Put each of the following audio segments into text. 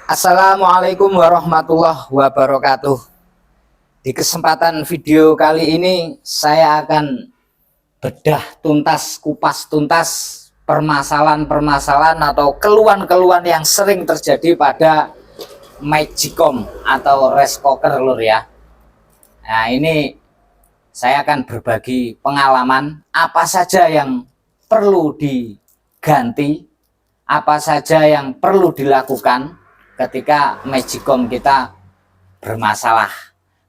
Assalamualaikum warahmatullahi wabarakatuh. Di kesempatan video kali ini saya akan bedah tuntas, kupas tuntas permasalahan-permasalahan atau keluhan-keluhan yang sering terjadi pada Magicom atau rice cooker lur ya. Nah, ini saya akan berbagi pengalaman apa saja yang perlu diganti, apa saja yang perlu dilakukan ketika Magicom kita bermasalah.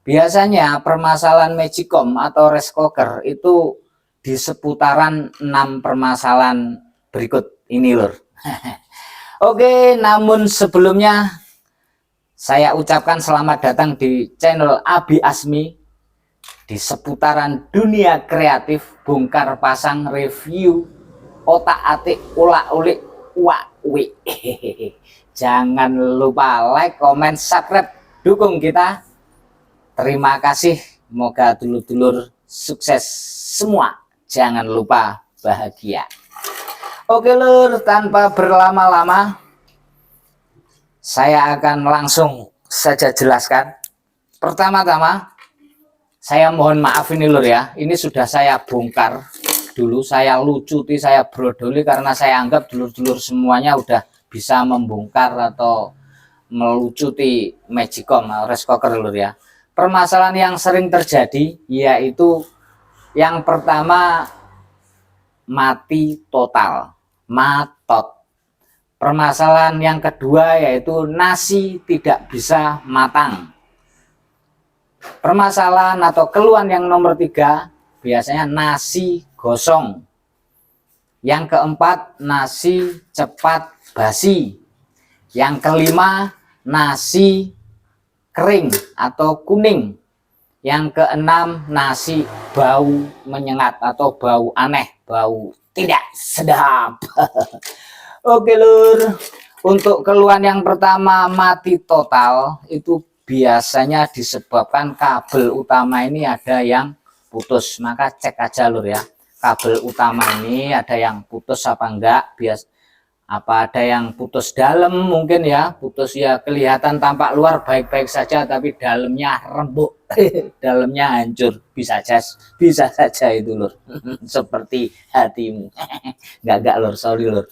Biasanya permasalahan Magicom atau rice cooker itu di seputaran 6 permasalahan berikut ini lur. Oke, namun sebelumnya saya ucapkan selamat datang di channel Abi Asmi di seputaran dunia kreatif, bongkar pasang, review, otak-atik, ulak-ulik, wak-wik. Jangan lupa like, komen, subscribe, dukung kita. Terima kasih. Semoga dulur-dulur sukses semua. Jangan lupa bahagia. Oke lur, tanpa berlama-lama saya akan langsung saja jelaskan. Pertama-tama saya mohon maaf ini lur ya. Ini sudah saya bongkar dulu, saya lucuti, saya brodoli karena saya anggap dulur-dulur semuanya udah bisa membongkar atau melucuti Magicom rice cooker lur ya. Permasalahan yang sering terjadi yaitu yang pertama mati total, matot. Permasalahan yang kedua yaitu nasi tidak bisa matang. Permasalahan atau keluhan yang nomor 3 biasanya nasi gosong. Yang keempat nasi cepat basi. Yang kelima nasi kering atau kuning. Yang keenam nasi bau menyengat atau bau aneh, bau tidak sedap. Oke lur, untuk keluhan yang pertama mati total itu biasanya disebabkan kabel utama ini ada yang putus. Maka cek aja lur ya, kabel utama ini ada yang putus apa enggak. Apa ada yang putus dalam mungkin ya, putus ya kelihatan tampak luar baik-baik saja tapi dalamnya rembuk. Dalamnya hancur, bisa saja itu lur. Seperti hatimu. Enggak lur, sorry lur.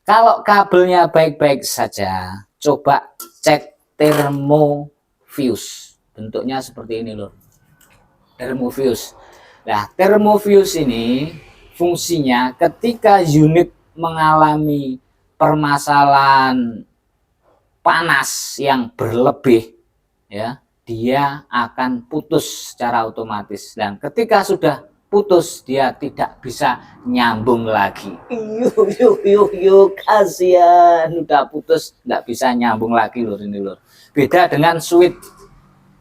Kalau kabelnya baik-baik saja, coba cek termofuse. Bentuknya seperti ini lur, termofuse. Nah, termofuse ini fungsinya ketika unit mengalami permasalahan panas yang berlebih ya, dia akan putus secara otomatis. Dan ketika sudah putus dia tidak bisa nyambung lagi. Yuk kasihan, udah putus nggak bisa nyambung lagi lur ini lur. Beda dengan switch.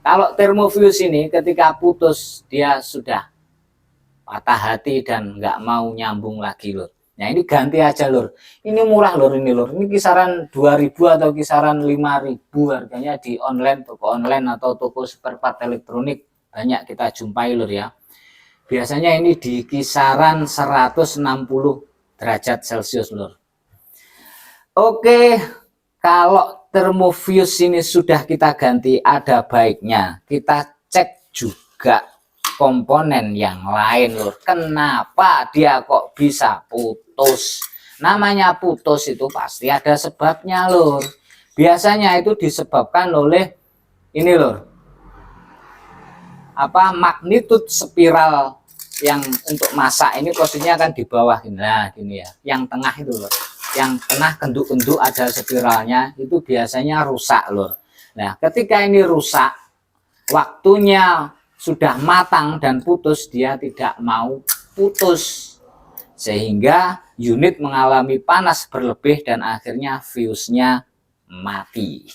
Kalau termofuse ini ketika putus dia sudah patah hati dan nggak mau nyambung lagi lur. Nah ini ganti aja lur. Ini murah lur ini lur. Ini kisaran 2000 atau kisaran 5000 harganya di online, toko online atau toko spare part elektronik banyak kita jumpai lur ya. Biasanya ini di kisaran 160 derajat Celcius lur. Oke, kalau termofuse ini sudah kita ganti, ada baiknya kita cek juga komponen yang lain lur. Kenapa dia kok bisa putus? Namanya putus itu pasti ada sebabnya lur. Biasanya itu disebabkan oleh ini lur, apa, magnitude spiral yang untuk masak ini posisinya kan di bawah. Nah gini ya, yang tengah itu lur, yang tengah kenduk-kenduk ada spiralnya, itu biasanya rusak lur. Nah ketika ini rusak, waktunya sudah matang dan putus, dia tidak mau putus sehingga unit mengalami panas berlebih dan akhirnya fuse-nya mati.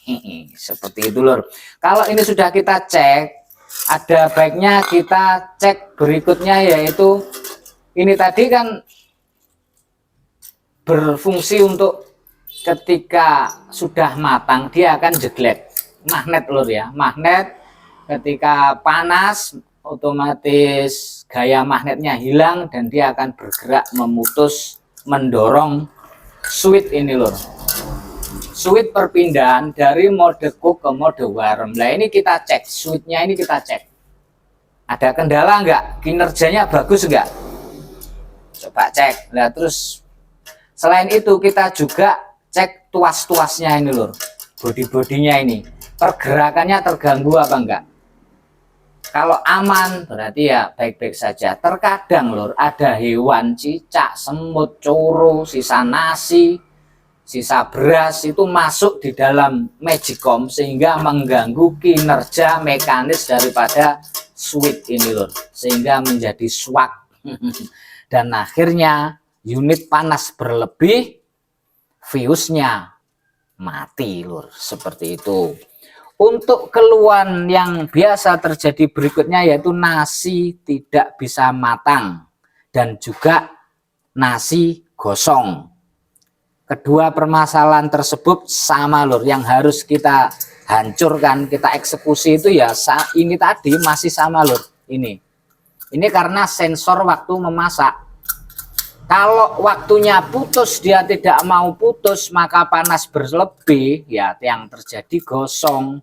Seperti itu lur. Kalau ini sudah kita cek, ada baiknya kita cek berikutnya yaitu ini tadi kan berfungsi untuk ketika sudah matang dia akan jeglek, magnet lur ya. Magnet ketika panas otomatis gaya magnetnya hilang dan dia akan bergerak memutus, mendorong switch ini lur. switch perpindahan dari mode cook ke mode warm. Nah ini kita cek, switchnya ini kita cek. Ada kendala enggak? Kinerjanya bagus enggak? Coba cek. Nah terus selain itu kita juga cek tuas-tuasnya ini lur. Bodi-bodinya ini. Pergerakannya terganggu apa enggak? Kalau aman berarti ya baik-baik saja. Terkadang lur ada hewan, cicak, semut, coro, sisa nasi, sisa beras itu masuk di dalam Magicom sehingga mengganggu kinerja mekanis daripada switch ini lur, sehingga menjadi swak dan akhirnya unit panas berlebih, fuse-nya mati lur, seperti itu. Untuk keluhan yang biasa terjadi berikutnya yaitu nasi tidak bisa matang dan juga nasi gosong. Kedua permasalahan tersebut sama lur, yang harus kita hancurkan, kita eksekusi itu ya ini tadi masih sama lur. Ini karena sensor waktu memasak. Kalau waktunya putus, dia tidak mau putus, maka panas berlebih, ya yang terjadi gosong.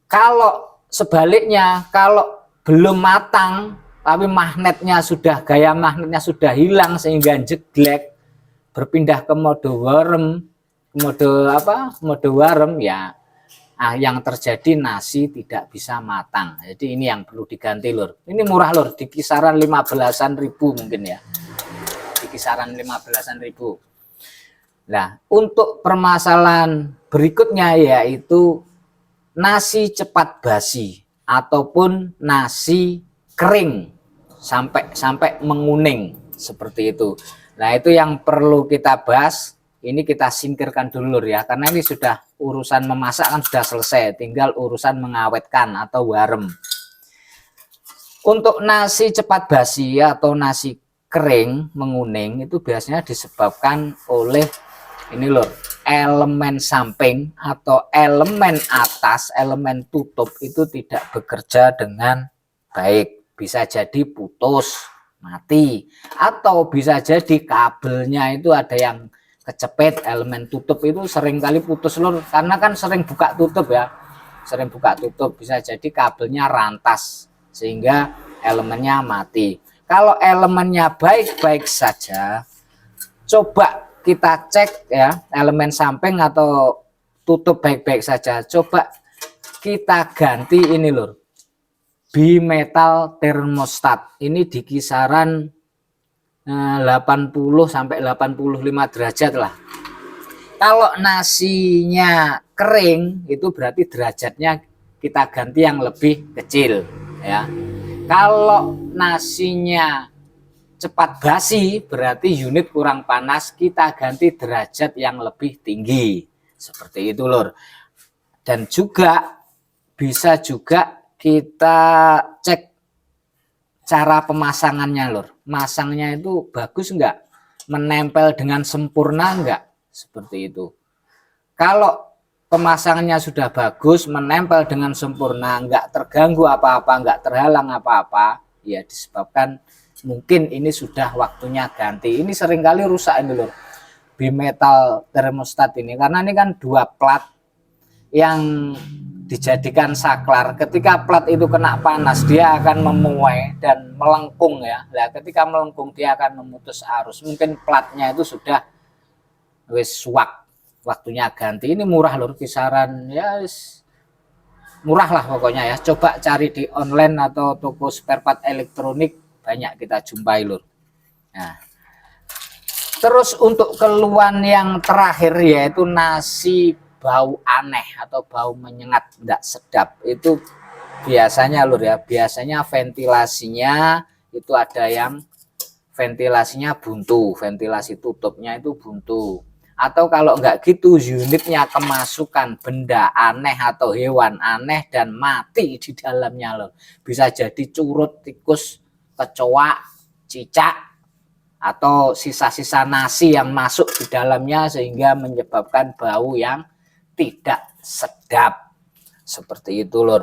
Kalau sebaliknya, kalau belum matang, tapi magnetnya sudah, gaya magnetnya sudah hilang sehingga jeglek, berpindah ke mode warm, mode warm ya, yang terjadi nasi tidak bisa matang. Jadi ini yang perlu diganti lur. Ini murah lur, di kisaran 15-an ribu mungkin ya. Di kisaran 15-an ribu. Nah, untuk permasalahan berikutnya yaitu nasi cepat basi ataupun nasi kering sampai menguning seperti itu. Nah, itu yang perlu kita bahas. Ini kita singkirkan dulu ya, karena ini sudah urusan memasak kan sudah selesai, tinggal urusan mengawetkan atau warem. Untuk nasi cepat basi atau nasi kering menguning itu biasanya disebabkan oleh ini lur, elemen samping atau elemen atas, elemen tutup itu tidak bekerja dengan baik. Bisa jadi putus, mati, atau bisa jadi kabelnya itu ada yang kecepet, elemen tutup itu sering kali putus lur, karena kan sering buka tutup ya, sering buka tutup, bisa jadi kabelnya rantas sehingga elemennya mati. Kalau elemennya baik-baik saja, coba kita cek ya, elemen samping atau tutup baik-baik saja, coba kita ganti ini lur, bimetal thermostat. Ini di kisaran 80 sampai 85 derajat lah. Kalau nasinya kering itu berarti derajatnya kita ganti yang lebih kecil ya. Kalau nasinya cepat basi berarti unit kurang panas, kita ganti derajat yang lebih tinggi. Seperti itu lur. Dan juga bisa juga kita cek cara pemasangannya lur. Masangnya itu bagus enggak? Menempel dengan sempurna enggak? Seperti itu. Kalau pemasangannya sudah bagus, menempel dengan sempurna, enggak terganggu apa-apa, enggak terhalang apa-apa, ya disebabkan mungkin ini sudah waktunya ganti. Ini seringkali rusak ini lur, bimetal thermostat ini, karena ini kan dua plat yang dijadikan saklar. Ketika plat itu kena panas, dia akan memuai dan melengkung ya. Nah, ketika melengkung dia akan memutus arus. Mungkin platnya itu sudah wis suwak, waktunya ganti. Ini murah lur, kisaran ya murah lah pokoknya ya. Coba cari di online atau toko spare part elektronik, banyak kita jumpai lur. Nah, terus untuk keluhan yang terakhir yaitu nasi bau aneh atau bau menyengat, tidak sedap, itu biasanya lur ya, biasanya ventilasinya itu ada yang ventilasinya buntu, ventilasi tutupnya itu buntu, atau kalau enggak gitu unitnya kemasukan benda aneh atau hewan aneh dan mati di dalamnya lur. Bisa jadi curut, tikus, kecoa, cicak, atau sisa-sisa nasi yang masuk di dalamnya sehingga menyebabkan bau yang tidak sedap. Seperti itu lur.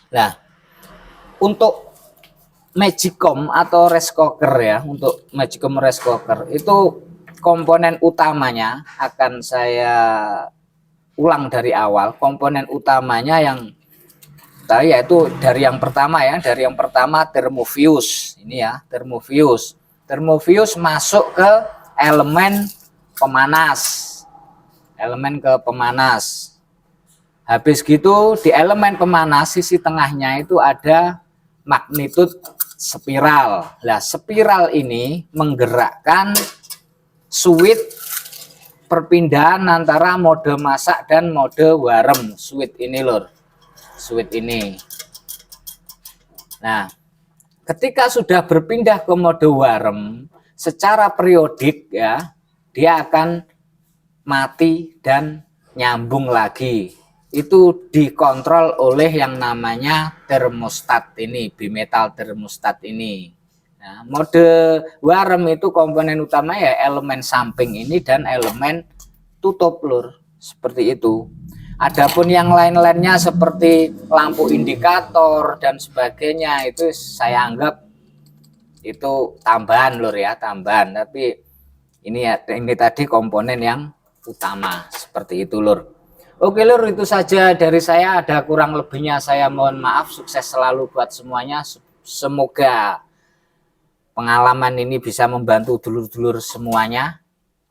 Nah, untuk Magicom atau rice cooker ya, untuk Magicom rice cooker itu komponen utamanya akan saya ulang dari awal. Komponen utamanya yang yaitu dari yang pertama ya, dari yang pertama termovius. Ini ya, termovius. Termovius masuk ke elemen pemanas. Elemen ke pemanas. Habis gitu di elemen pemanas sisi tengahnya itu ada magnitudo spiral. Nah, spiral ini menggerakkan switch perpindahan antara mode masak dan mode warem. Switch ini lur, switch ini. Nah, ketika sudah berpindah ke mode warem secara periodik ya, dia akan mati dan nyambung lagi. Itu dikontrol oleh yang namanya termostat ini, bimetal termostat ini. Nah, mode warem itu komponen utama ya elemen samping ini dan elemen tutup lur, seperti itu. Adapun yang lain-lainnya seperti lampu indikator dan sebagainya itu saya anggap itu tambahan lur ya, tambahan. Tapi ini ya, ini tadi komponen yang utama seperti itu lur. Oke lur, itu saja dari saya. Ada kurang lebihnya saya mohon maaf. Sukses selalu buat semuanya. Semoga pengalaman ini bisa membantu dulur-dulur semuanya.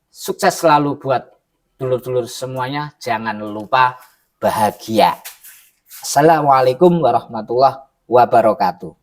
Sukses selalu buat dulur-dulur semuanya. Jangan lupa bahagia. Assalamualaikum warahmatullahi wabarakatuh.